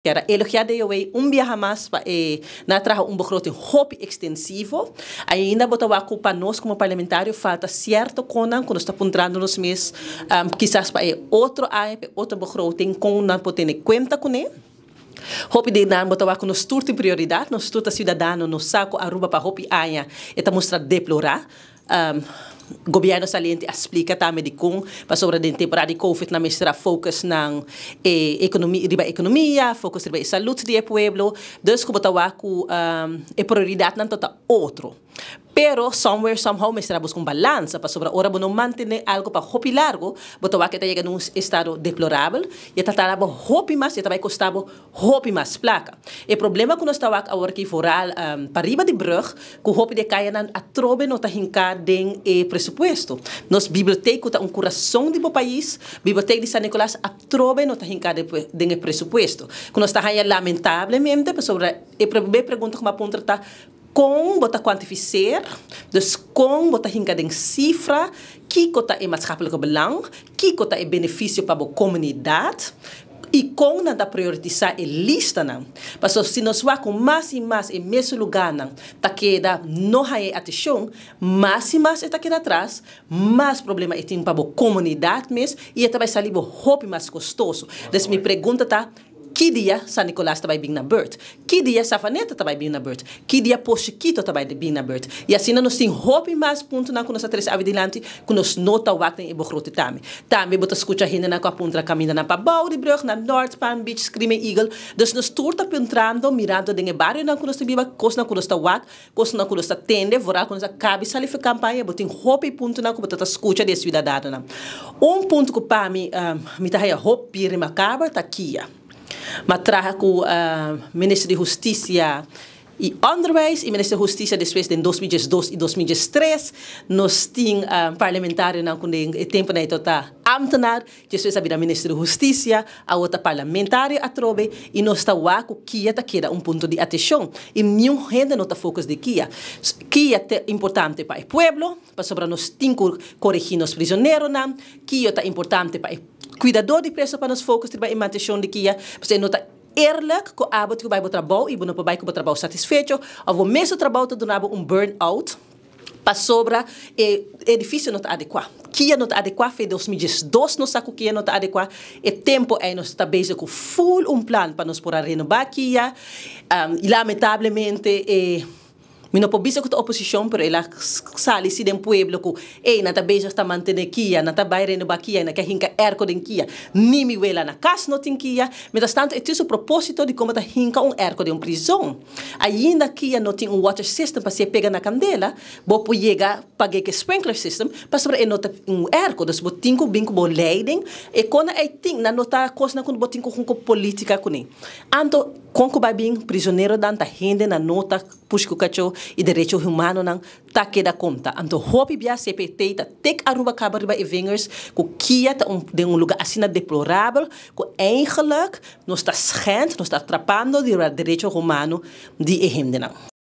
Era elogiado eu viaja mais para na traja begroting hobby extensivo. Ainda botawa culpa nós como parlamentário falta certo conan quando está apontando nos mês quizás para outro outro begroting com não podendo conta com ele. Hopi de nan botawa com nos turte prioridade, nos turte cidadano no saco aruba para hopi aia eta mostra deplorar. Governo saliente explica também de como para sobre a temporada de Covid na mestra focus na economia, focus na saúde do povo, dus como tawa com prioridade não tota outro. Pero somewhere somehow mestra busca balança para sobre ora não manter algo para hopi largo, botawa que chega num estado deplorável, e tatava hopi mais, e também custava hopi mais placa. O problema que nós tawa agora que foral para riba de brug, que hopi de caia nan atrobe nota hincar den presupuesto. Nos biblioteca tá coração do país, biblioteca de San Nicolás atrobe nota hincar den presupuesto. Que nós tá lamentavelmente para sobre a primeira pergunta que me aponta tá com bota quantificar, dus com bota hinka den cifra, que cota é maatschappelijke belang, que cota é benefício para a comunidade, e com nada priorizar a lista não. Mas se nós vamos com mais e mais em mesmo lugar não, tá queda não há atenção, mais e mais está queda atrás, mais problema é tem para a comunidade mesmo e também sair o hobby mais custoso. Então me pergunta tá que dia San Nicolás vai vir na birth? Que dia Safaneta vai vir na birth? Que dia Pochiquito vai vir na birth? E assim nós temos hope mais ponto na nossa três avidelante que nós nota o acto em begrote também. Também bota escuta gente na aponta caminha na Pabau de Brug, na North Palm Beach, Screaming Eagle. Dus nós turta entrando, mirando de barrio na nós viva, coisa na nós wak, coisa na nós tende, voral com nós cabe sair para campanha, botem hope ponto na bota escuta de cidadão. Ponto que para mim me tá aí hope pire macabra tá aqui. Maar traga com o Ministro de Justiça e Onderwijs, e Ministro de Justiça depois de 2002 e 2003, nós tínhamos parlamentário na tempo na tota ambtenaar, depois a Ministro de Justiça, a outra parlamentário a trobe, e nós está lá com que queda ponto de atenção. E nenhum gente não está focus de que é importante para o povo, para sobre nós temos que corrigir os prisioneiros, que é importante para cuidador de preço para nos focus para a manutenção de que você nota eerlijk que abot que vai para o trabalho e não vai para o trabalho satisfeito ou o mesmo trabalho te donava burnout para sobra é difícil não adequar que não adequar foi 2012 não saco que não adequar é tempo aí nós está basic com full plan para nos poder renovar aqui e lamentavelmente não pode dizer que a oposição, mas ela sali se dem pueblo que nata beja está mantendo kia, nata baile no bakia, na que hinka erco den kia, ni mi wela na casa não tem kia, mas tanto é o propósito de como tá hinka erco de prisão. Ainda kia não tem water system para se pegar na candela, bo po chega pagar que sprinkler system, para sobre nota erco, dus bo tinko binko bo leiding, e quando é ting na nota coisa na quando bo tinko com política com nem. Anto conco babing prisioneiro danta rende na nota puxco cacho e direito humano não tá que da conta. Então, hope bia CPT tá tek aruba kabarba e vingers com kia tá de lugar assim deplorável, com eigenlijk nós está schend, nós está atrapando o direito humano de não.